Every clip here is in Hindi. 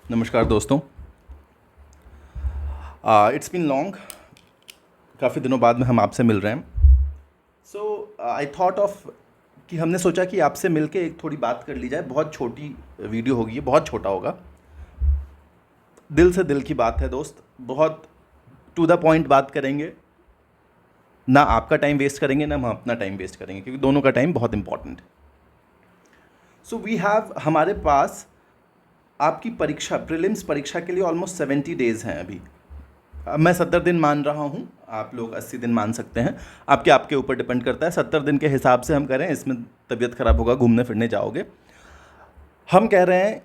नमस्कार दोस्तों। इट्स बीन लॉन्ग, काफ़ी दिनों बाद में हम आपसे मिल रहे हैं। सो आई थॉट ऑफ कि हमने सोचा कि आपसे मिलके एक थोड़ी बात कर ली जाए। बहुत छोटी वीडियो होगी, ये बहुत छोटा होगा। दिल से दिल की बात है दोस्त, बहुत टू द पॉइंट बात करेंगे। ना आपका टाइम वेस्ट करेंगे ना हम अपना टाइम वेस्ट करेंगे, क्योंकि दोनों का टाइम बहुत इंपॉर्टेंट है। सो वी हैव हमारे पास आपकी परीक्षा, प्रीलिम्स परीक्षा के लिए ऑलमोस्ट 70 डेज़ हैं अभी। अब मैं 70 दिन मान रहा हूँ, आप लोग 80 दिन मान सकते हैं। आपके ऊपर डिपेंड करता है। 70 दिन के हिसाब से हम करें, इसमें तबीयत खराब होगा, घूमने फिरने जाओगे। हम कह रहे हैं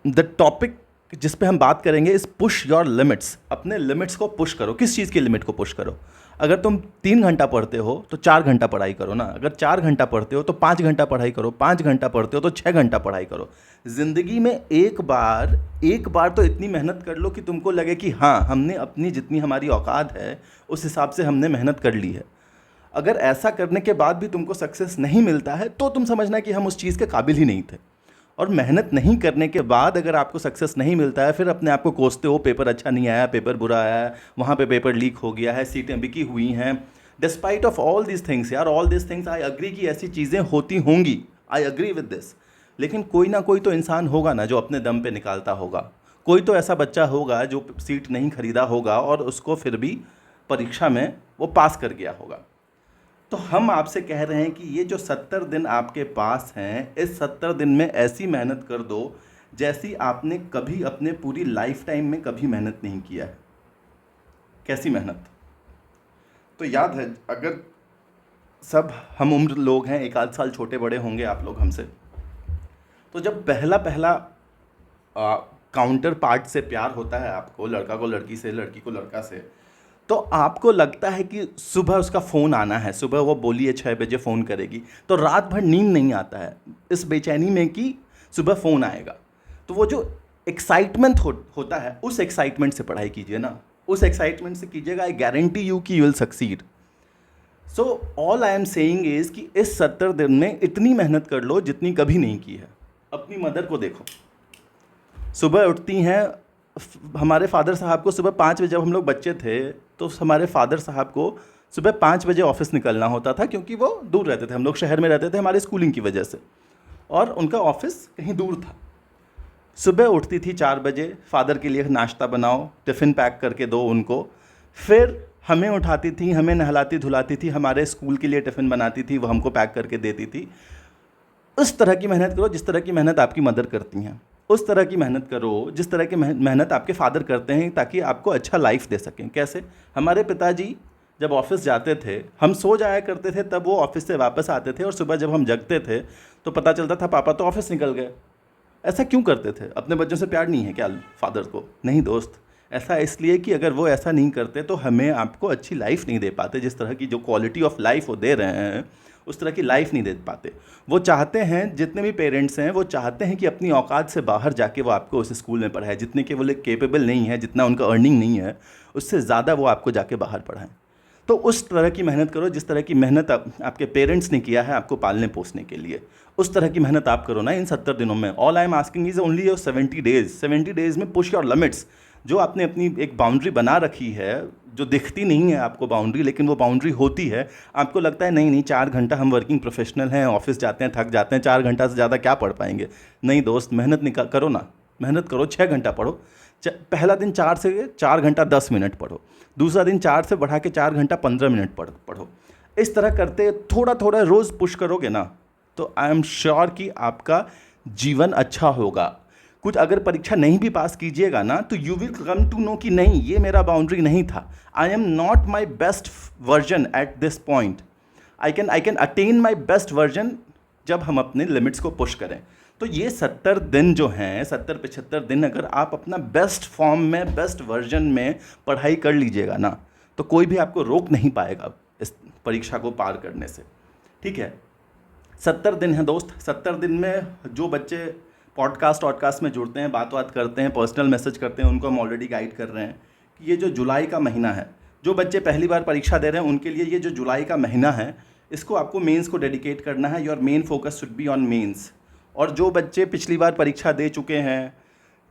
द टॉपिक जिस पे हम बात करेंगे इस पुश योर लिमिट्स। अपने लिमिट्स को पुश करो। किस चीज़ की लिमिट को पुश करो? अगर तुम 3 घंटा पढ़ते हो तो 4 घंटा पढ़ाई करो ना। अगर 4 घंटा पढ़ते हो तो 5 घंटा पढ़ाई करो। 5 घंटा पढ़ते हो तो 6 घंटा पढ़ाई करो। ज़िंदगी में एक बार तो इतनी मेहनत कर लो कि तुमको लगे कि हाँ, हमने अपनी जितनी हमारी औकात है उस हिसाब से हमने मेहनत कर ली है। अगर ऐसा करने के बाद भी तुमको सक्सेस नहीं मिलता है तो तुम समझना कि हम उस चीज़ के काबिल ही नहीं थे। और मेहनत नहीं करने के बाद अगर आपको सक्सेस नहीं मिलता है, फिर अपने आप को कोसते हो, पेपर अच्छा नहीं आया, पेपर बुरा आया है, वहाँ पे पेपर लीक हो गया है, सीटें बिकी हुई हैं। Despite of all this things यार, all this things I agree कि ऐसी चीज़ें होती होंगी, आई अग्री विद दिस। लेकिन कोई ना कोई तो इंसान होगा ना जो अपने दम पे निकालता होगा। कोई तो ऐसा बच्चा होगा जो सीट नहीं खरीदा होगा और उसको फिर भी परीक्षा में वो पास कर गया होगा। तो हम आपसे कह रहे हैं कि ये जो 70 दिन आपके पास हैं, इस 70 दिन में ऐसी मेहनत कर दो जैसी आपने कभी अपने पूरी लाइफ टाइम में कभी मेहनत नहीं किया है। कैसी मेहनत? तो याद है, अगर सब हम उम्र लोग हैं, एक आध साल छोटे बड़े होंगे आप लोग हमसे, तो जब पहला पहला काउंटर पार्ट से प्यार होता है आपको, लड़का को लड़की से, लड़की को लड़का से, तो आपको लगता है कि सुबह उसका फ़ोन आना है, सुबह वो बोली है 6 बजे फ़ोन करेगी, तो रात भर नींद नहीं आता है इस बेचैनी में कि सुबह फ़ोन आएगा। तो वो जो एक्साइटमेंट होता है, उस एक्साइटमेंट से पढ़ाई कीजिए ना, उस एक्साइटमेंट से कीजिएगा। आई गारंटी यू कि you will succeed. So all I am saying is कि इस 70 दिन में इतनी मेहनत कर लो जितनी कभी नहीं की है। अपनी मदर को देखो, सुबह उठती हैं। हमारे फादर साहब को सुबह 5 बजे, जब हम लोग बच्चे थे तो हमारे फादर साहब को सुबह 5 बजे ऑफिस निकलना होता था, क्योंकि वो दूर रहते थे, हम लोग शहर में रहते थे हमारी स्कूलिंग की वजह से, और उनका ऑफिस कहीं दूर था। सुबह उठती थी 4 बजे, फादर के लिए नाश्ता बनाओ, टिफ़िन पैक करके दो उनको, फिर हमें उठाती थी, हमें नहलाती धुलाती थी, हमारे स्कूल के लिए टिफ़िन बनाती थी, वो हमको पैक करके देती थी। उस तरह की मेहनत करो जिस तरह की मेहनत आपकी मदर करती हैं। उस तरह की मेहनत करो जिस तरह की मेहनत आपके फादर करते हैं, ताकि आपको अच्छा लाइफ दे सकें। कैसे? हमारे पिताजी जब ऑफिस जाते थे, हम सो जाया करते थे, तब वो ऑफिस से वापस आते थे, और सुबह जब हम जगते थे तो पता चलता था पापा तो ऑफिस निकल गए। ऐसा क्यों करते थे? अपने बच्चों से प्यार नहीं है क्या फादर को? नहीं दोस्त, ऐसा इसलिए कि अगर वो ऐसा नहीं करते तो हमें आपको अच्छी लाइफ नहीं दे पाते। जिस तरह की जो क्वालिटी ऑफ लाइफ वो दे रहे हैं, उस तरह की लाइफ नहीं दे पाते। वो चाहते हैं, जितने भी पेरेंट्स हैं वो चाहते हैं कि अपनी औकात से बाहर जाके वो आपको उस स्कूल में पढ़ाए, जितने के वो लोग केपेबल नहीं है, जितना उनका अर्निंग नहीं है, उससे ज़्यादा वो आपको जाके बाहर पढ़ाएं। तो उस तरह की मेहनत करो जिस तरह की मेहनत आपके पेरेंट्स ने किया है आपको पालने पोसने के लिए। उस तरह की मेहनत आप करो ना इन 70 दिनों में। All I am asking is only your 70 days. 70 days में पुश योर लिमिट्स। जो आपने अपनी एक बाउंड्री बना रखी है, जो दिखती नहीं है आपको बाउंड्री, लेकिन वो बाउंड्री होती है। आपको लगता है नहीं नहीं 4 घंटा, हम वर्किंग प्रोफेशनल हैं, ऑफिस जाते हैं, थक जाते हैं, 4 घंटा से ज़्यादा क्या पढ़ पाएंगे? नहीं दोस्त, मेहनत करो ना, मेहनत करो। 6 घंटा पढ़ो। पहला दिन 4 से 4 घंटा 10 मिनट पढ़ो, दूसरा दिन 4 से बढ़ा के 4 घंटा 15 मिनट पढ़ो। इस तरह करते थोड़ा थोड़ा रोज़ पुश करोगे ना, तो आई एम श्योर कि आपका जीवन अच्छा होगा। कुछ अगर परीक्षा नहीं भी पास कीजिएगा ना, तो you will come to know कि नहीं, ये मेरा बाउंड्री नहीं था। I am not my best version at this point. I can attain my best version जब हम अपने लिमिट्स को पुश करें। तो ये 70 दिन जो हैं, 70-75 दिन, अगर आप अपना बेस्ट फॉर्म में, बेस्ट वर्जन में पढ़ाई कर लीजिएगा ना, तो कोई भी आपको रोक नहीं पाएगा इस परीक्षा को पार करने से। ठीक है? 70 दिन हैं दोस्त। 70 दिन में जो बच्चे पॉडकास्ट में जुड़ते हैं, बात करते हैं, पर्सनल मैसेज करते हैं, उनको हम ऑलरेडी गाइड कर रहे हैं कि ये जो जुलाई का महीना है, जो बच्चे पहली बार परीक्षा दे रहे हैं उनके लिए ये जो जुलाई का महीना है, इसको आपको मेंस को डेडिकेट करना है। Your main focus should be on mains. और जो बच्चे पिछली बार परीक्षा दे चुके हैं,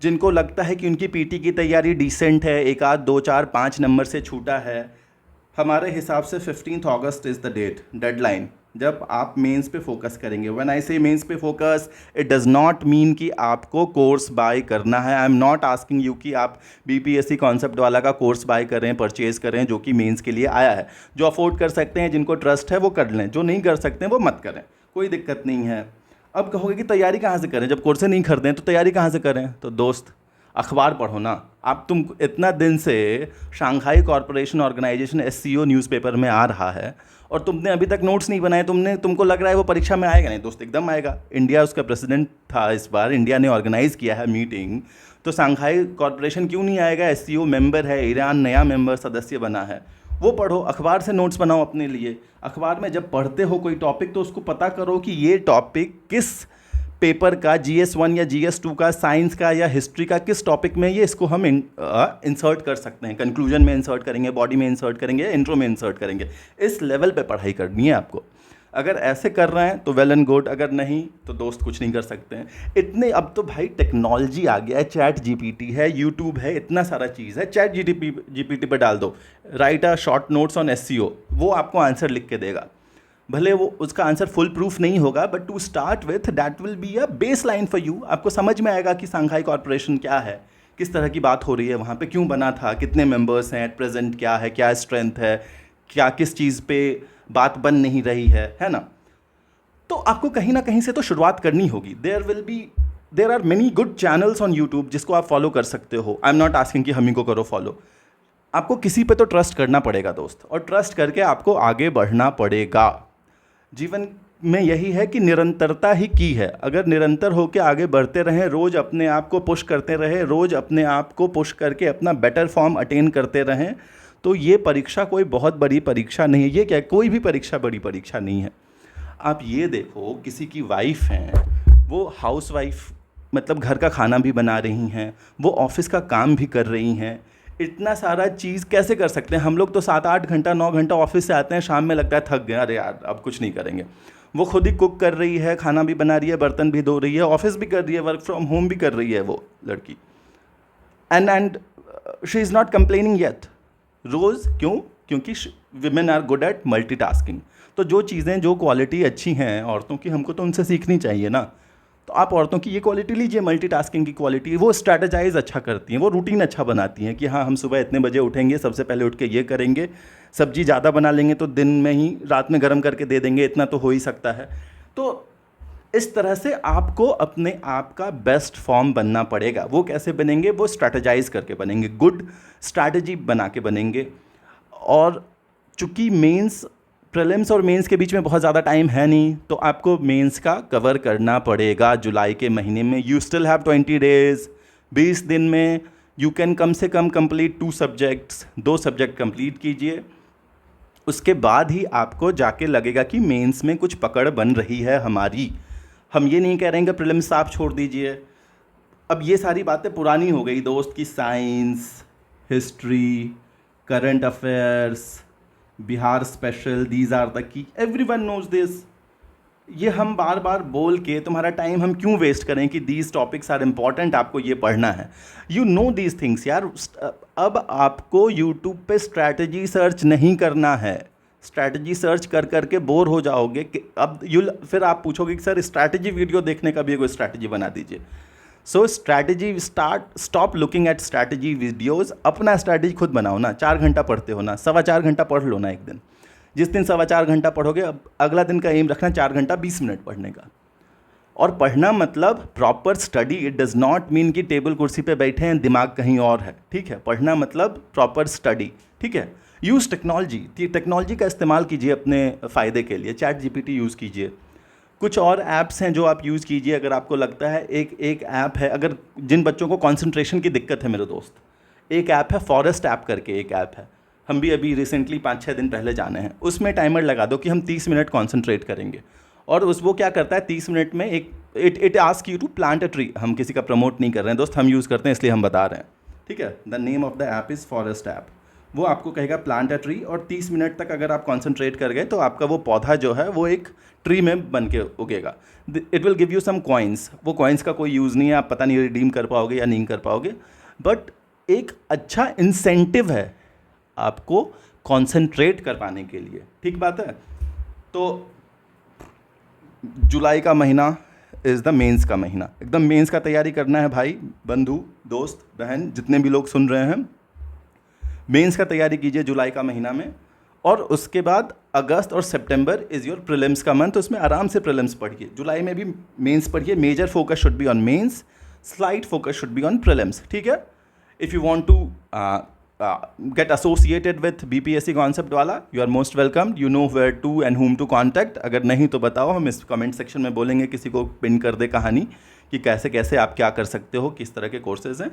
जिनको लगता है कि उनकी पीटी की तैयारी डिसेंट है, एक आध 2 4 5 नंबर से छूटा है, हमारे हिसाब से 15 अगस्त इज़ द डेडलाइन जब आप मेंस पे फोकस करेंगे। व्हेन आई से मेंस पे focus, it does not mean कि आपको कोर्स बाय करना है। आई एम नॉट आस्किंग यू कि आप बीपीएससी कॉन्सेप्ट वाला का कोर्स बाय करें, परचेज़ करें, जो कि मेंस के लिए आया है। जो अफोर्ड कर सकते हैं, जिनको ट्रस्ट है, वो कर लें, जो नहीं कर सकते हैं वो मत करें, कोई दिक्कत नहीं है। अब कहोगे कि तैयारी कहाँ से करें, जब कोर्सें नहीं खरीदें तो तैयारी कहाँ से करें? तो दोस्त, अखबार पढ़ो ना। आप तुम इतना दिन से Shanghai corporation organisation SCO newspaper में आ रहा है और तुमने अभी तक नोट्स नहीं बनाए, तुमको लग रहा है वो परीक्षा में आएगा? नहीं दोस्त, एकदम आएगा। इंडिया उसका प्रेसिडेंट था इस बार, इंडिया ने ऑर्गेनाइज़ किया है मीटिंग, तो शंघाई कॉरपोरेशन क्यों नहीं आएगा? एससीओ मेंबर है, ईरान नया मेंबर सदस्य बना है। वो पढ़ो, अखबार से नोट्स बनाओ अपने लिए। अखबार में जब पढ़ते हो कोई टॉपिक तो उसको पता करो कि ये टॉपिक किस पेपर का, GS1 या GS2 का, साइंस का या हिस्ट्री का, किस टॉपिक में ये इसको हम इंसर्ट कर सकते हैं। कंक्लूजन में इंसर्ट करेंगे, बॉडी में इंसर्ट करेंगे, इंट्रो में इंसर्ट करेंगे। इस लेवल पे पढ़ाई करनी है आपको। अगर ऐसे कर रहे हैं तो वेल एंड गुड, अगर नहीं तो दोस्त कुछ नहीं कर सकते हैं। इतने अब तो भाई टेक्नोलॉजी आ गया है, चैट जीपीटी है, यूट्यूब है, इतना सारा चीज़ है। चैट जीपीटी पे डाल दो, right a short notes on SCO, वो आपको आंसर लिख के देगा। भले वो उसका आंसर फुल प्रूफ नहीं होगा, but to start with that will be a base line for you. आपको समझ में आएगा कि शंघाई कॉरपोरेशन क्या है, किस तरह की बात हो रही है वहाँ पे, क्यों बना था, कितने मेंबर्स हैं एट प्रेजेंट, क्या है, क्या स्ट्रेंथ है, क्या किस चीज़ पे बात बन नहीं रही है ना। तो आपको कहीं ना कहीं से तो शुरुआत करनी होगी। There are many good channels on YouTube जिसको आप फॉलो कर सकते हो। आई एम नॉट आस्किंग कि हम ही को करो फॉलो, आपको किसी पे तो ट्रस्ट करना पड़ेगा दोस्त, और ट्रस्ट करके आपको आगे बढ़ना पड़ेगा। जीवन में यही है कि निरंतरता ही की है। अगर निरंतर होकर आगे बढ़ते रहें, रोज़ अपने आप को पुश करते रहें, रोज़ अपने आप को पुश करके अपना बेटर फॉर्म अटेन करते रहें, तो ये परीक्षा कोई बहुत बड़ी परीक्षा नहीं है। ये क्या, कोई भी परीक्षा बड़ी परीक्षा नहीं है। आप ये देखो, किसी की वाइफ हैं, वो हाउस वाइफ, मतलब घर का खाना भी बना रही हैं, वो ऑफिस का काम भी कर रही हैं। इतना सारा चीज़ कैसे कर सकते हैं? हम लोग तो 7-8 घंटा 9 घंटा ऑफिस से आते हैं, शाम में लगता है थक गए, अरे यार अब कुछ नहीं करेंगे। वो खुद ही कुक कर रही है, खाना भी बना रही है, बर्तन भी धो रही है, ऑफिस भी कर रही है, वर्क फ्रॉम होम भी कर रही है वो लड़की, and she is not complaining yet. रोज़ क्यों? क्योंकि women are good at multitasking. तो जो चीज़ें, जो क्वालिटी अच्छी हैं औरतों की, हमको तो उनसे सीखनी चाहिए ना। तो आप औरतों की ये क्वालिटी लीजिए, मल्टीटास्किंग की क्वालिटी। वो स्ट्रैटेजाइज अच्छा करती हैं, वो रूटीन अच्छा बनाती हैं कि हाँ हम सुबह इतने बजे उठेंगे, सबसे पहले उठ के ये करेंगे, सब्जी ज़्यादा बना लेंगे तो दिन में ही रात में गर्म करके दे देंगे, इतना तो हो ही सकता है। तो इस तरह से आपको अपने आप का बेस्ट फॉर्म बनना पड़ेगा। वो कैसे बनेंगे? वो स्ट्रैटेजाइज करके बनेंगे, गुड स्ट्रैटेजी बना के बनेंगे। और चूँकि मेंस, प्रीलिम्स और मेंस के बीच में बहुत ज़्यादा टाइम है नहीं, तो आपको मेंस का कवर करना पड़ेगा जुलाई के महीने में। यू स्टिल हैव 20 डेज, 20 दिन में यू कैन कम से कम कंप्लीट 2 सब्जेक्ट्स, 2 सब्जेक्ट कंप्लीट कीजिए। उसके बाद ही आपको जाके लगेगा कि मेंस में कुछ पकड़ बन रही है हमारी। हम ये नहीं कह रहे हैं कि प्रीलिम्स आप छोड़ दीजिए। अब ये सारी बातें पुरानी हो गई दोस्त, की science, history, current affairs, Bihar special, these are the key, everyone knows this. ये हम बार बार बोल के तुम्हारा टाइम हम क्यों वेस्ट करें कि दीज टॉपिक्स आर इम्पॉर्टेंट, आपको ये पढ़ना है। यू नो दीज थिंग्स यार। अब आपको यूट्यूब पे स्ट्रैटेजी सर्च नहीं करना है। स्ट्रैटेजी सर्च कर करके बोर हो जाओगे कि अब फिर आप पूछोगे कि सर स्ट्रैटेजी वीडियो देखने का भी कोई स्ट्रैटेजी बना दीजिए। So strategy stop looking at strategy videos. अपना स्ट्रैटेजी खुद बनाओ ना। 4 घंटा पढ़ते हो ना, 4.25 घंटा पढ़ लो ना एक दिन। जिस दिन 4.25 घंटा पढ़ोगे, अब अगला दिन का एम रखना 4 घंटा 20 मिनट पढ़ने का। और पढ़ना मतलब proper study. It does not mean कि टेबल कुर्सी पे बैठे हैं, दिमाग कहीं और है, ठीक है। पढ़ना मतलब प्रॉपर स्टडी, ठीक है। यूज़ टेक्नोलॉजी, टेक्नोलॉजी का इस्तेमाल कीजिए अपने फ़ायदे के लिए। चैट जीपीटी यूज़ कीजिए, कुछ और ऐप्स हैं जो आप यूज़ कीजिए अगर आपको लगता है। एक ऐप है, अगर जिन बच्चों को कंसंट्रेशन की दिक्कत है मेरे दोस्त, एक ऐप है फॉरेस्ट ऐप करके, एक ऐप है। हम भी अभी रिसेंटली 5-6 दिन पहले जाने हैं। उसमें टाइमर लगा दो कि हम 30 मिनट कॉन्सेंट्रेट करेंगे, और वो क्या करता है 30 मिनट में it ask you to plant a tree. हम किसी का प्रमोट नहीं कर रहे हैं दोस्त, हम यूज़ करते हैं इसलिए हम बता रहे हैं, ठीक है। The name of the app is forest app. वो आपको कहेगा प्लांट अ ट्री, और 30 मिनट तक अगर आप कॉन्सेंट्रेट कर गए तो आपका वो पौधा जो है वो एक ट्री में बन के उगेगा। It will give you some coins. वो कॉइन्स का कोई यूज़ नहीं है, आप पता नहीं रिडीम कर पाओगे या नहीं कर पाओगे, बट एक अच्छा इंसेंटिव है आपको कॉन्सेंट्रेट कर पाने के लिए। ठीक बात है। तो जुलाई का महीना इज़ द मेंस का महीना। एकदम मेंस का तैयारी करना है भाई, बंधु, दोस्त, बहन, जितने भी लोग सुन रहे हैं, मेंस का तैयारी कीजिए जुलाई का महीना में। और उसके बाद अगस्त और सितंबर इज़ योर प्रीलिम्स का मंथ, तो उसमें आराम से प्रीलिम्स पढ़िए। जुलाई में भी मेंस पढ़िए। Major focus should be on mains, slight focus should be on prelims. ठीक है। If you want to get associated with BPSC concept वाला, you are most welcome, you know where to and whom to contact। अगर नहीं तो बताओ, हम इस कमेंट सेक्शन में बोलेंगे, किसी को पिन कर दे कहानी कि कैसे कैसे आप क्या कर सकते हो, किस तरह के कोर्सेज हैं।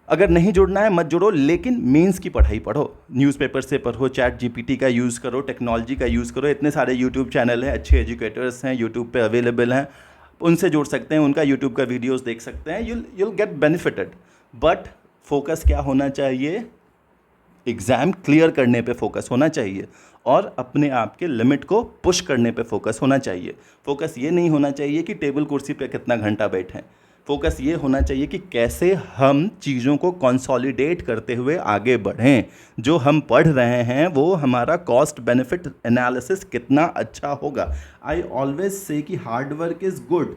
अगर नहीं जुड़ना है मत जुड़ो, लेकिन मेंस की पढ़ाई पढ़ो, न्यूज़पेपर से पढ़ो, चैट जीपीटी का यूज़ करो, टेक्नोलॉजी का यूज़ करो। इतने सारे यूट्यूब चैनल हैं, अच्छे एजुकेटर्स हैं यूट्यूब पे अवेलेबल हैं, उनसे जुड़ सकते हैं, उनका यूट्यूब का वीडियोस देख सकते हैं। you'll get benefited. But focus क्या होना चाहिए? एग्ज़ाम क्लियर करने पे फोकस होना चाहिए और अपने आप के लिमिट को पुश करने पे फोकस होना चाहिए। फोकस ये नहीं होना चाहिए कि टेबल कुर्सी पे कितना घंटा बैठें। फोकस ये होना चाहिए कि कैसे हम चीज़ों को कंसोलिडेट करते हुए आगे बढ़ें। जो हम पढ़ रहे हैं वो हमारा कॉस्ट बेनिफिट एनालिसिस कितना अच्छा होगा। आई ऑलवेज से कि hard work is good,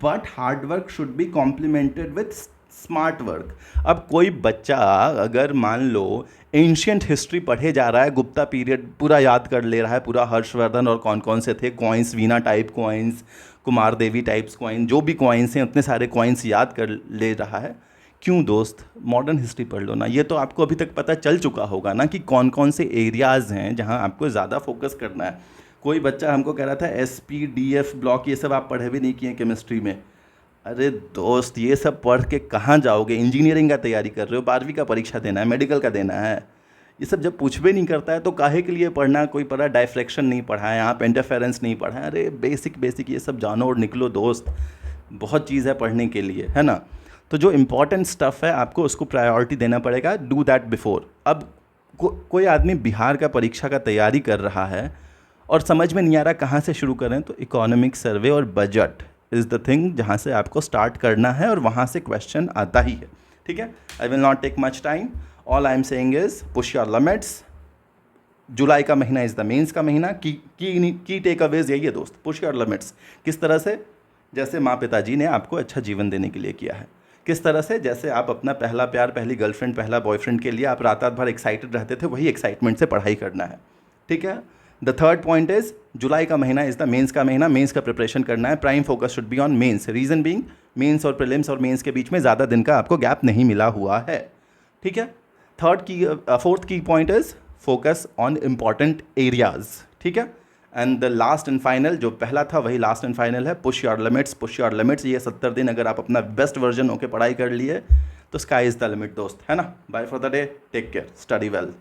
but hard work should be complimented with smart work. अब कोई बच्चा अगर मान लो एंशियंट हिस्ट्री पढ़े जा रहा है, गुप्ता पीरियड पूरा याद कर ले रहा है, पूरा हर्षवर्धन और कौन कौन से थे coins, Veena type coins, Kumar Devi types coin, जो भी कॉइन्स हैं उतने सारे कॉइन्स याद कर ले रहा है, क्यों दोस्त? मॉडर्न हिस्ट्री पढ़ लो ना। ये तो आपको अभी तक पता चल चुका होगा ना कि कौन कौन से एरियाज़ हैं जहाँ आपको ज़्यादा फोकस करना है। कोई बच्चा हमको कह रहा था SPDF ब्लॉक, ये सब आप पढ़े भी नहीं किए केमिस्ट्री में। अरे दोस्त, ये सब पढ़ के कहाँ जाओगे? इंजीनियरिंग का तैयारी कर रहे हो, 12वीं का परीक्षा देना है, मेडिकल का देना है। ये सब जब पूछ भी नहीं करता है तो काहे के लिए पढ़ना? कोई पढ़ा डायफ्रैक्शन नहीं पढ़ा है आप, इंटरफेरेंस नहीं पढ़ा है। अरे बेसिक ये सब जानो और निकलो दोस्त, बहुत चीज़ है पढ़ने के लिए, है ना। तो जो इम्पॉर्टेंट स्टफ़ है आपको उसको प्रायोरिटी देना पड़ेगा। Do that before. अब कोई आदमी बिहार का परीक्षा का तैयारी कर रहा है और समझ में नहीं आ रहा कहाँ से शुरू करें, तो इकोनॉमिक सर्वे और बजट इज़ द थिंग जहाँ से आपको स्टार्ट करना है और वहाँ से क्वेश्चन आता ही है। ठीक है। I will not take much time. All I am saying is push your limits. जुलाई का महीना इज़ द मेंस का महीना। की टेक अवेज यही है दोस्त, पुश योर लिमिट्स। किस तरह से? जैसे माँ पिताजी ने आपको अच्छा जीवन देने के लिए किया है। किस तरह से? जैसे आप अपना पहला प्यार, पहली गर्लफ्रेंड, पहला बॉयफ्रेंड के लिए आप रात भर एक्साइटेड रहते थे, वही एक्साइटमेंट से पढ़ाई करना है। ठीक है। The third point is July का महीना इज़ द मेंस का महीना। मेंस का प्रिपरेशन करना है। Prime focus should be on mains. Reason being mains और प्रीलिम्स और मेंस के बीच में ज़्यादा दिन का आपको गैप नहीं मिला हुआ है। ठीक है। फोर्थ की point is focus on important areas. ठीक है। And the last and final, जो पहला था वही लास्ट एंड फाइनल है, push your limits. Push your limits. ये 70 दिन अगर आप अपना बेस्ट वर्जन होकर पढ़ाई कर लिए तो स्काई इज़ द लिमिट दोस्त, है ना। Bye for the day, take care, study well.